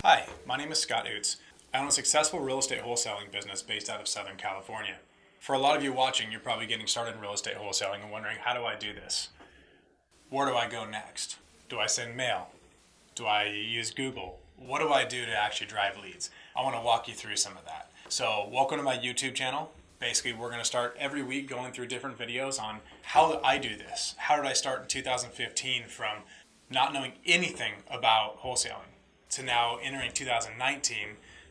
Hi, my name is Scott Oots. I own a successful real estate wholesaling business based out of Southern California. For a lot of you watching, you're probably getting started in real estate wholesaling and wondering, how do I do this? Where do I go next? Do I send mail? Do I use Google? What do I do to actually drive leads? I want to walk you through some of that. So welcome to my YouTube channel. Basically, we're going to start every week going through different videos on how I do this. How did I start in 2015 from not knowing anything about wholesaling to now entering 2019,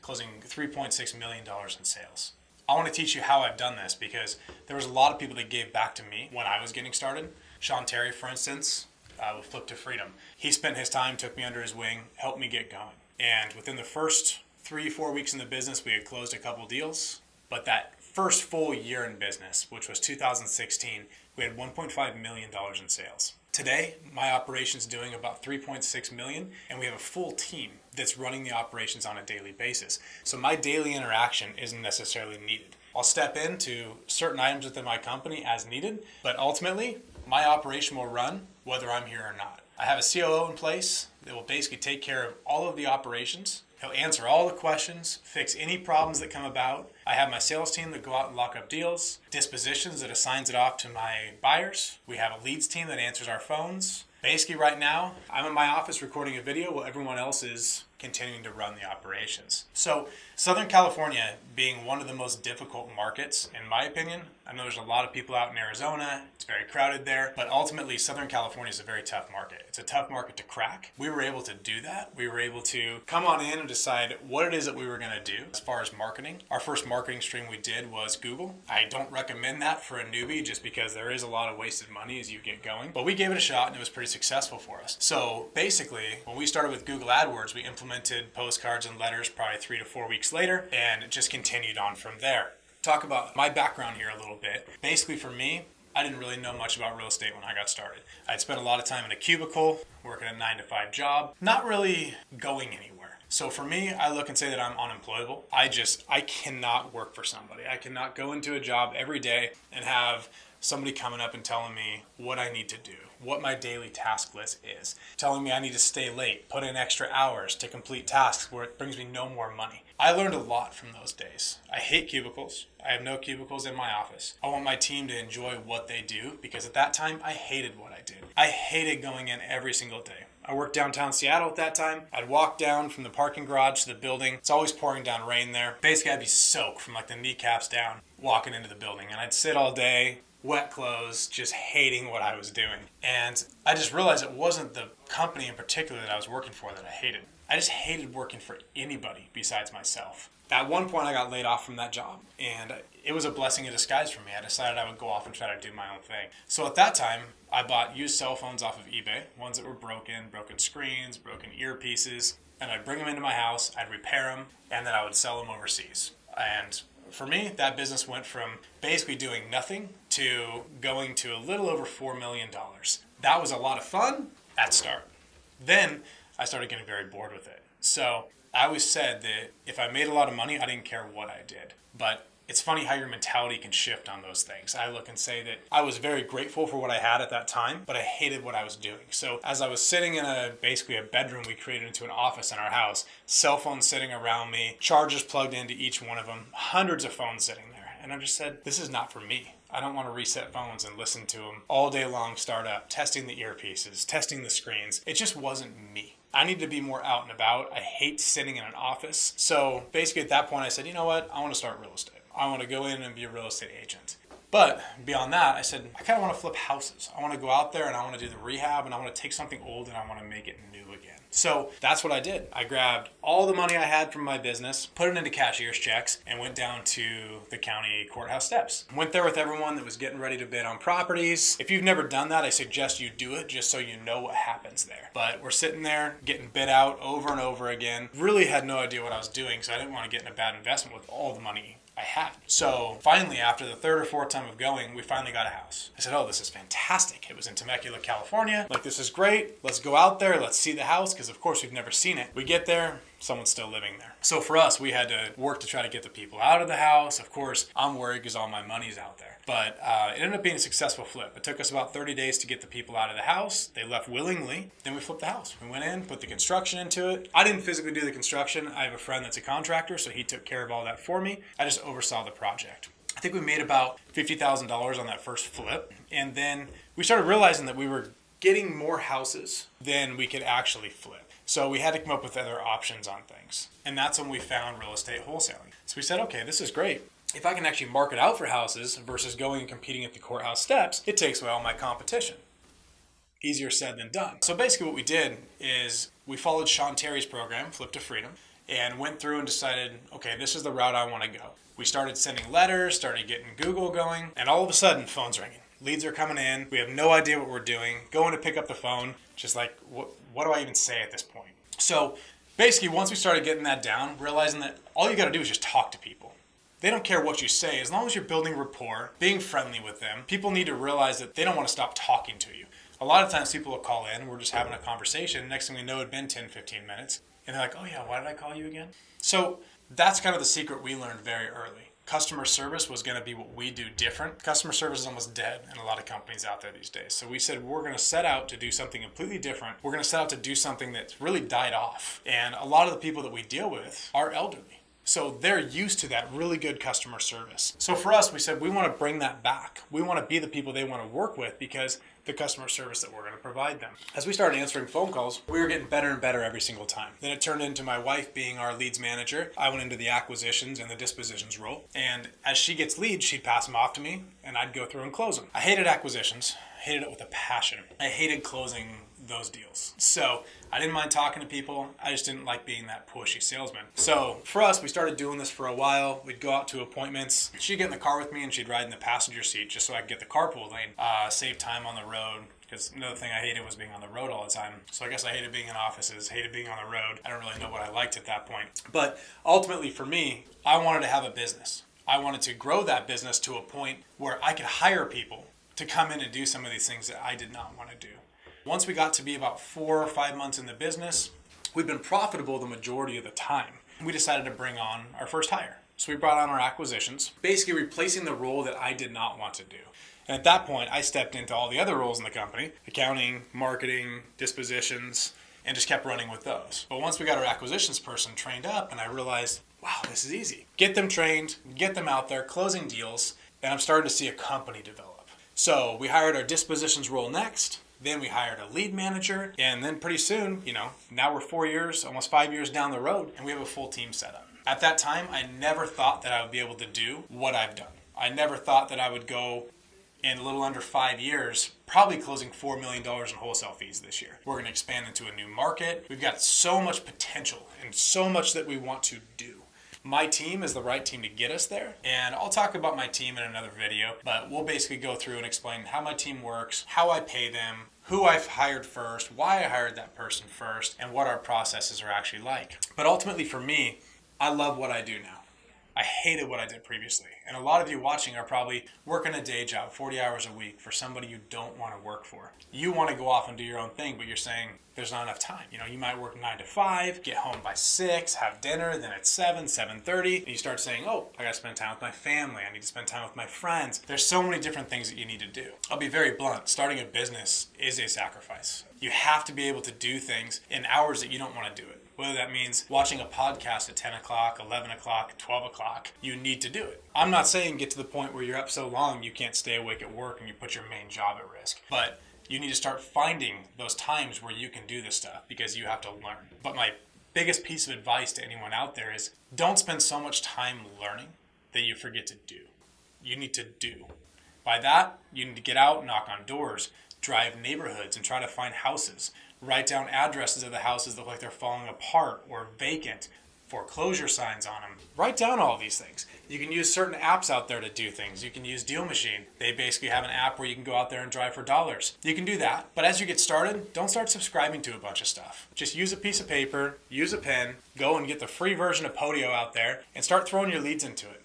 closing $3.6 million in sales. I want to teach you how I've done this because there was a lot of people that gave back to me when I was getting started. Sean Terry, for instance, with Flip to Freedom. He spent his time, took me under his wing, helped me get going. And within the first 3-4 weeks in the business, we had closed a couple deals. But that first full year in business, which was 2016, we had $1.5 million in sales. Today, my operation's doing about $3.6 million, and we have a full team that's running the operations on a daily basis. So my daily interaction isn't necessarily needed. I'll step into certain items within my company as needed, but ultimately, my operation will run whether I'm here or not. I have a COO in place that will basically take care of all of the operations. He'll answer all the questions, fix any problems that come about. I have my sales team that go out and lock up deals, dispositions that assigns it off to my buyers. We have a leads team that answers our phones. Basically right now, I'm in my office recording a video while everyone else is continuing to run the operations. So Southern California being one of the most difficult markets, in my opinion, I know there's a lot of people out in Arizona, it's very crowded there, but ultimately Southern California is a very tough market. It's a tough market to crack. We were able to do that. We were able to come on in and decide what it is that we were going to do as far as marketing. Our first marketing stream we did was Google. I don't recommend that for a newbie just because there is a lot of wasted money as you get going, but we gave it a shot and it was pretty successful for us. So basically, when we started with Google AdWords, we implemented postcards and letters probably 3 to 4 weeks later, and it just continued on from there. Talk about my background here a little bit. Basically for me, I didn't really know much about real estate when I got started. I'd spent a lot of time in a cubicle, working a 9-to-5 job, not really going anywhere. So for me, I look and say that I'm unemployable. I cannot work for somebody. I cannot go into a job every day and have somebody coming up and telling me what I need to do, what my daily task list is, telling me I need to stay late, put in extra hours to complete tasks where it brings me no more money. I learned a lot from those days. I hate cubicles. I have no cubicles in my office. I want my team to enjoy what they do because at that time, I hated what I did. I hated going in every single day. I worked downtown Seattle at that time. I'd walk down from the parking garage to the building. It's always pouring down rain there. Basically, I'd be soaked from like the kneecaps down walking into the building. And I'd sit all day, wet clothes, just hating what I was doing. And I just realized it wasn't the company in particular that I was working for that I hated. I just hated working for anybody besides myself. At one point, I got laid off from that job, and it was a blessing in disguise for me. I decided I would go off and try to do my own thing. So at that time, I bought used cell phones off of eBay, ones that were broken screens, broken earpieces, and I'd bring them into my house, I'd repair them, and then I would sell them overseas. And for me, that business went from basically doing nothing to going to a little over $4 million. That was a lot of fun at start. Then I started getting very bored with it. So I always said that if I made a lot of money, I didn't care what I did. But it's funny how your mentality can shift on those things. I look and say that I was very grateful for what I had at that time, but I hated what I was doing. So as I was sitting in basically a bedroom we created into an office in our house, cell phones sitting around me, chargers plugged into each one of them, hundreds of phones sitting there. And I just said, this is not for me. I don't want to reset phones and listen to them all day long, start up, testing the earpieces, testing the screens. It just wasn't me. I need to be more out and about. I hate sitting in an office. So basically at that point I said, you know what? I want to start real estate. I want to go in and be a real estate agent. But beyond that, I said, I kind of want to flip houses. I want to go out there and I want to do the rehab and I want to take something old and I want to make it new again. So that's what I did. I grabbed all the money I had from my business, put it into cashier's checks, and went down to the county courthouse steps. Went there with everyone that was getting ready to bid on properties. If you've never done that, I suggest you do it just so you know what happens there. But we're sitting there getting bid out over and over again. Really had no idea what I was doing, so I didn't want to get in a bad investment with all the money I had. So finally, after the third or fourth time of going, we finally got a house. I said, oh, this is fantastic. It was in Temecula, California. Like, this is great. Let's go out there. Let's see the house, because of course we've never seen it. We get there. someone's still living there. So for us, we had to work to try to get the people out of the house. Of course, I'm worried because all my money's out there. But it ended up being a successful flip. It took us about 30 days to get the people out of the house. They left willingly. Then we flipped the house. We went in, put the construction into it. I didn't physically do the construction. I have a friend that's a contractor, so he took care of all that for me. I just oversaw the project. I think we made about $50,000 on that first flip. And then we started realizing that we were getting more houses than we could actually flip. So we had to come up with other options on things. And that's when we found real estate wholesaling. So we said, okay, this is great. If I can actually market out for houses versus going and competing at the courthouse steps, it takes away all my competition. Easier said than done. So basically what we did is we followed Sean Terry's program, Flip to Freedom, and went through and decided, okay, this is the route I want to go. We started sending letters, started getting Google going, and all of a sudden, phone's ringing. Leads are coming in. We have no idea what we're doing. Going to pick up the phone, just like, what do I even say at this point? So basically, once we started getting that down, realizing that all you got to do is just talk to people. They don't care what you say. As long as you're building rapport, being friendly with them, people need to realize that they don't want to stop talking to you. A lot of times people will call in, we're just having a conversation. Next thing we know, it'd been 10, 15 minutes. And they're like, oh yeah, why did I call you again? So that's kind of the secret we learned very early. Customer service was going to be what we do different. Customer service is almost dead in a lot of companies out there these days. So we said we're going to set out to do something completely different. We're going to set out to do something that's really died off. And a lot of the people that we deal with are elderly. So they're used to that really good customer service. So for us, we said we want to bring that back. We want to be the people they want to work with because the customer service that we're going to provide them. As we started answering phone calls, we were getting better and better every single time. Then it turned into my wife being our leads manager. I went into the acquisitions and the dispositions role. And as she gets leads, she'd pass them off to me and I'd go through and close them. I hated acquisitions. I hated it with a passion. I hated closing those deals. So I didn't mind talking to people. I just didn't like being that pushy salesman. So for us, we started doing this for a while. We'd go out to appointments. She'd get in the car with me and she'd ride in the passenger seat just so I could get the carpool lane, save time on the road. Because another thing I hated was being on the road all the time. So I guess I hated being in offices, hated being on the road. I don't really know what I liked at that point. But ultimately for me, I wanted to have a business. I wanted to grow that business to a point where I could hire people to come in and do some of these things that I did not want to do. Once we got to be about 4 or 5 months in the business, we'd been profitable the majority of the time. We decided to bring on our first hire. So we brought on our acquisitions, basically replacing the role that I did not want to do. And at that point, I stepped into all the other roles in the company, accounting, marketing, dispositions, and just kept running with those. But once we got our acquisitions person trained up, and I realized, wow, this is easy. Get them trained, get them out there, closing deals, and I'm starting to see a company develop. So we hired our dispositions role next. Then we hired a lead manager, and then pretty soon, now we're 4 years, almost 5 years down the road, and we have a full team set up. At that time, I never thought that I would be able to do what I've done. I never thought that I would go in a little under 5 years, probably closing $4 million in wholesale fees this year. We're going to expand into a new market. We've got so much potential and so much that we want to do. My team is the right team to get us there. And I'll talk about my team in another video, but we'll basically go through and explain how my team works, how I pay them, who I've hired first, why I hired that person first, and what our processes are actually like. But ultimately for me, I love what I do now. I hated what I did previously. And a lot of you watching are probably working a day job, 40 hours a week for somebody you don't want to work for. You want to go off and do your own thing, but you're saying there's not enough time. You might work 9 to 5, get home by 6, have dinner, then at 7, 7:30, and you start saying, oh, I got to spend time with my family. I need to spend time with my friends. There's so many different things that you need to do. I'll be very blunt. Starting a business is a sacrifice. You have to be able to do things in hours that you don't want to do it. Whether that means watching a podcast at 10 o'clock, 11 o'clock, 12 o'clock, you need to do it. I'm not saying get to the point where you're up so long you can't stay awake at work and you put your main job at risk. But you need to start finding those times where you can do this stuff because you have to learn. But my biggest piece of advice to anyone out there is don't spend so much time learning that you forget to do. You need to do. By that, you need to get out, knock on doors, drive neighborhoods and try to find houses. Write down addresses of the houses that look like they're falling apart or vacant, foreclosure signs on them. Write down all of these things. You can use certain apps out there to do things. You can use Deal Machine. They basically have an app where you can go out there and drive for dollars. You can do that, but as you get started, don't start subscribing to a bunch of stuff. Just use a piece of paper, use a pen, go and get the free version of Podio out there and start throwing your leads into it.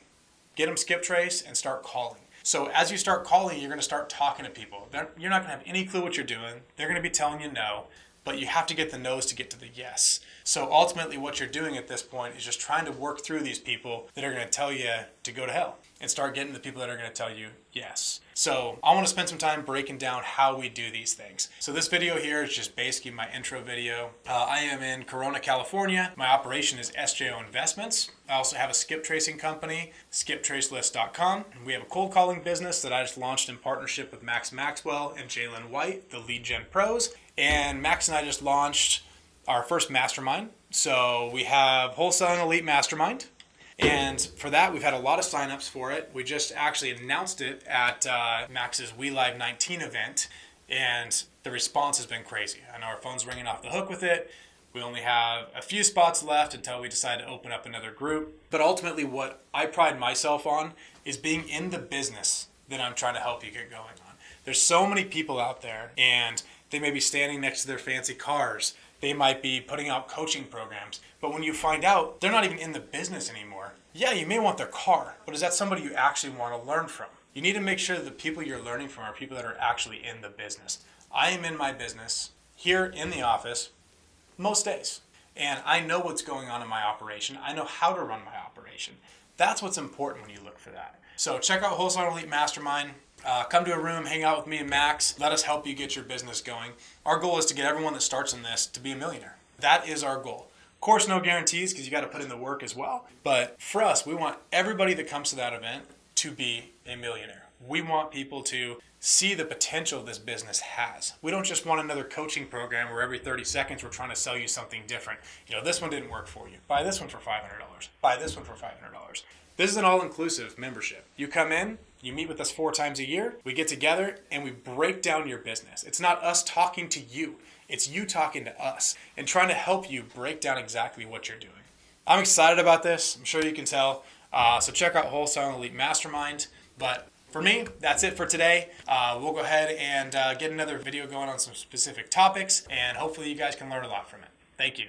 Get them skip trace and start calling. So as you start calling, you're going to start talking to people. You're not going to have any clue what you're doing. They're going to be telling you no, but you have to get the no's to get to the yes. So ultimately what you're doing at this point is just trying to work through these people that are going to tell you to go to hell and start getting the people that are going to tell you yes. So I want to spend some time breaking down how we do these things. So this video here is just basically my intro video. I am in Corona, California. My operation is SJO Investments. I also have a skip tracing company, skiptracelist.com. We have a cold calling business that I just launched in partnership with Max Maxwell and Jalen White, the lead gen pros. And Max and I just launched our first mastermind. So we have Wholesaling Elite Mastermind. And for that, we've had a lot of signups for it. We just actually announced it at Max's We Live 19 event, and the response has been crazy. I know our phone's ringing off the hook with it. We only have a few spots left until we decide to open up another group. But ultimately, what I pride myself on is being in the business that I'm trying to help you get going on. There's so many people out there, and they may be standing next to their fancy cars. They might be putting out coaching programs. But when you find out they're not even in the business anymore, yeah, you may want their car, but is that somebody you actually want to learn from? You need to make sure that the people you're learning from are people that are actually in the business. I am in my business here in the office most days, and I know what's going on in my operation. I know how to run my operation. That's what's important when you look for that. So check out Wholesale Elite Mastermind. Come to a room, hang out with me and Max. Let us help you get your business going. Our goal is to get everyone that starts in this to be a millionaire. That is our goal. Of course, no guarantees because you got to put in the work as well. But for us, we want everybody that comes to that event to be a millionaire. We want people to see the potential this business has. We don't just want another coaching program where every 30 seconds we're trying to sell you something different. You know, this one didn't work for you. Buy this one for $500. Buy this one for $500. This is an all-inclusive membership. You come in, you meet with us 4 times a year, we get together and we break down your business. It's not us talking to you, it's you talking to us and trying to help you break down exactly what you're doing. I'm excited about this, I'm sure you can tell. So check out Wholesale Elite Mastermind. But for me, that's it for today. We'll go ahead and get another video going on some specific topics, and hopefully you guys can learn a lot from it. Thank you.